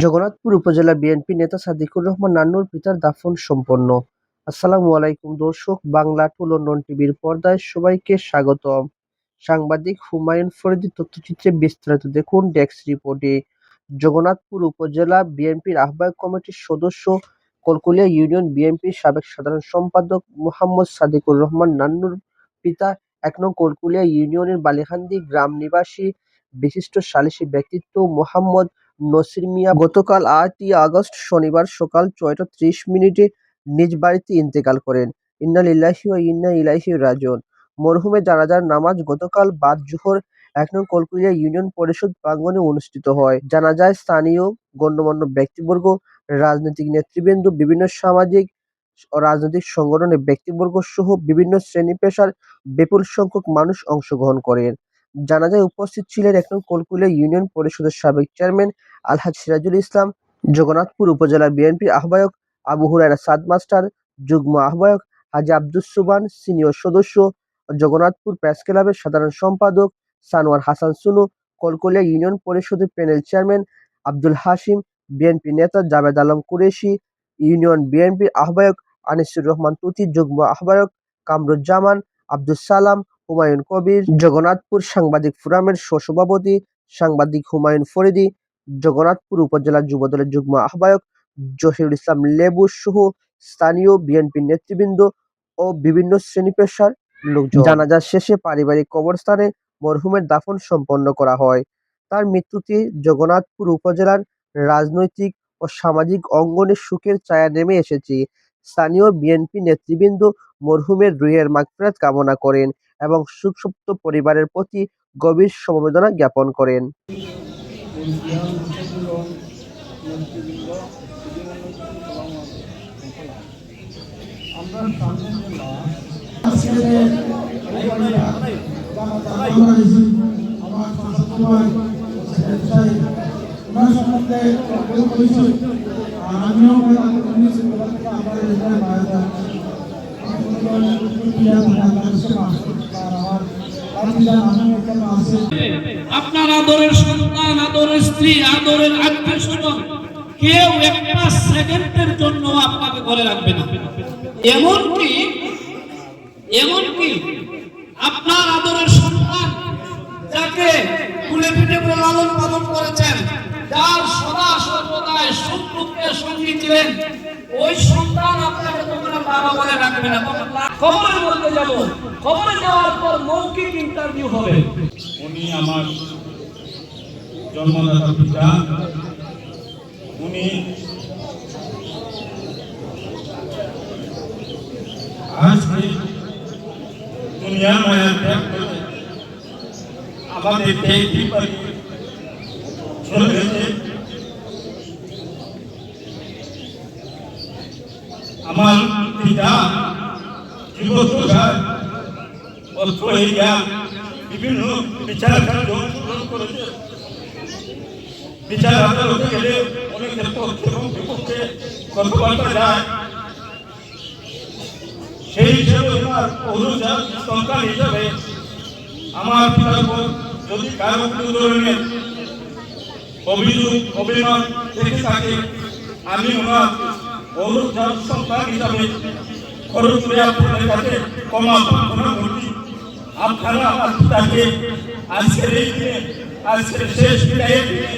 জগন্নাথপুর উপজেলা বিএনপি নেতা সাদিকুর রহমান নান্নুর পিতার দাফন সম্পন্ন। আসসালামু আলাইকুম দর্শক, বাংলা টুলো নন টিভির পর্দায় সবাইকে স্বাগতম। সাংবাদিক হুমায়ুন ফরিদীর তথ্যচিত্রে বিস্তারিত দেখুন ডেস্ক রিপোর্টে। জগন্নাথপুর উপজেলা বিএনপির আহ্বায়ক কমিটির সদস্য, কলকুলিয়া ইউনিয়ন বিএনপির সাবেক সাধারণ সম্পাদক মোহাম্মদ সাদিকুর রহমান নান্নুর পিতা ১ নং কলকুলিয়া ইউনিয়নের বালিখান্দি গ্রাম নিবাসী বিশিষ্ট সালিসি ব্যক্তিত্ব মোহাম্মদ নসির মিয়া গতকাল ৮ই আগস্ট শনিবার সকাল ৬টা ৩০ মিনিটে নিজ বাড়িতে ইন্তেকাল করেন। ইন্না লিল্লাহি ওয়া ইন্না ইলাইহি রাজিউন। মরহুমের জানাজার নামাজ গতকাল বাদ জোহর ১ নং কলকুলিয়া ইউনিয়ন পরিষদ প্রাঙ্গণে অনুষ্ঠিত হয়। জানাজায় স্থানীয় গণ্যমান্য ব্যক্তিবর্গ, রাজনৈতিক নেতৃবৃন্দ, বিভিন্ন সামাজিক ও রাজনৈতিক সংগঠনের ব্যক্তিবর্গ সহ বিভিন্ন শ্রেণী পেশার বিপুল সংখ্যক মানুষ অংশগ্রহণ করেন। জানাজায় উপস্থিত ছিলেন ১ নং কলকুলিয়া ইউনিয়ন পরিষদের সাবেক চেয়ারম্যান আলহাজ সিরাজুল ইসলাম, জগন্নাথপুর উপজেলা বিএনপির আহ্বায়ক আবু হুরায়রা সাদ মাস্টার, যুগ্ম আহ্বায়ক হাজী আব্দুস সোবহান, সিনিয়র সদস্য জগন্নাথপুর প্রেস ক্লাবের সাধারণ সম্পাদক সানোয়ার হাসান সুনু, কলকুলিয়া ইউনিয়ন পরিষদের panel chairman Abdul Hashim, BNP নেতা জাবেদ আলম কুরেশি, ইউনিয়ন বিএনপির আহ্বায়ক আনিসুর রহমান তুতি, যুগ্ম আহ্বায়ক কামরুজ্জামান, আব্দুস সালাম, হুমায়ুন কবির, জগন্নাথপুর সাংবাদিক ফোরামের সহসভাপতি সাংবাদিক হুমায়ুন ফরিদী, জগন্নাথপুর উপজেলা যুবদলের যুগ্ম আহ্বায়ক জহিরুল ইসলাম লেবু সহ স্থানীয় বিএনপি নেতৃবৃন্দ ও বিভিন্ন শ্রেণী পেশার লোকজন। জানাজা শেষে পারিবারিক কবরস্থানে মরহুমের দাফন সম্পন্ন করা হয়। তার মৃত্যুতে জগন্নাথপুর উপজেলার রাজনৈতিক ও সামাজিক অঙ্গনে শোকের ছায়া নেমে এসেছে। স্থানীয় বিএনপি নেতৃবৃন্দ মরহুমের রুহের মাগফিরাত কামনা করেন এবং শোকসন্তপ্ত পরিবারের প্রতি গভীর সমবেদনা জ্ঞাপন করেন। আপনার আদরের সন্তান, আদরের স্ত্রী, আদরের আত্মীয় স্বজন কেউ একটা সেকেন্ডের জন্য আপনাকে ঘরে রাখবে না। এমনকি আপনার আদরের সন্তান যাকে কুলে পিঠে লালন পালন করেছেন, যার সদা সর্বদাই সুখ দুঃখের সঙ্গী ছিলেন, ওই সন্তান আপনাকে তোমরা বাবা বলে রাখবে না। খবরের মধ্যে যাব, খবরে যাওয়ার পর মৌখিক ইন্টারভিউ হবে। উনি আমার জন্মদাতা পিতা। উনি আজকে দুনিয়ার মায়া ত্যাগ করে আমাদের দেখতে পারি চলে গেছে। আমার পিতা যুবদশায় অর্থ এরিয়া বিভিন্ন বিচার কার্য অনুসরণ করেছে। বিচার আদালতে গেলে অনেকের পক্ষে এবং বিপক্ষে কথাবার্তা যায়। সেই হিসেবে আমার অনুযায়ী সন্তান হিসাবে আমার পিতার উপর যদি কারো কোনো ধরনের অভিযোগ অভিমান থেকে থাকে, আমি ওনার অনুযায়ী সন্তান হিসাবে খরচ করে আপনাদের কাছে ক্ষমা প্রার্থনা করছি। আপনারা আমার পিতাকে আজকের এই দিনে, আজকের শেষ বিদায়ের দিনে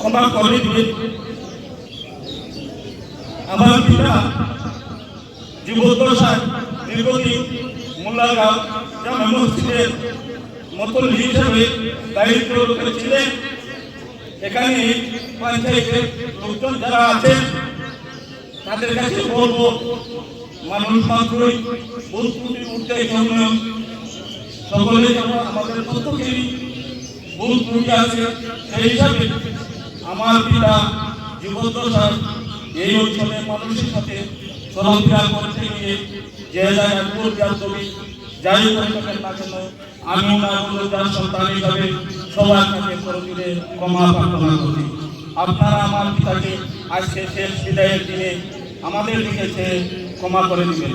ক্ষমা করে দিবেন। আমার পিতা যুবদশায় দীর্ঘদিন মোল্লাগাঁও জামে মসজিদের মুতল্লি হিসেবে দায়িত্ব করেছিলেন। এখানে পঞ্চায়েতের লোকজন যারা আছেন তাদের কাছে বলবো, মানুষ মাত্রই ভুল ত্রুটি উঠতে জন্য সকলে যেমন আমাদের প্রত্যেকেরই ভুল ত্রুটি আছে, সেই হিসাবে আমার পিতা যুবদশায় এই অঞ্চলের মানুষের সাথে চলাফেরা করতে গিয়ে যে জায়গায় ভুল যাত্রী যাই করে থাকেন না কেন, আমি ওনার অনুযায়ী সন্তান হিসাবে সবার কাছে করতে ক্ষমা প্রার্থনা করি। আপনারা আমার পিতাকে আজকে শেষ বিদায়ের দিনে আমাদের দিকে ক্ষমা করে দিবেন।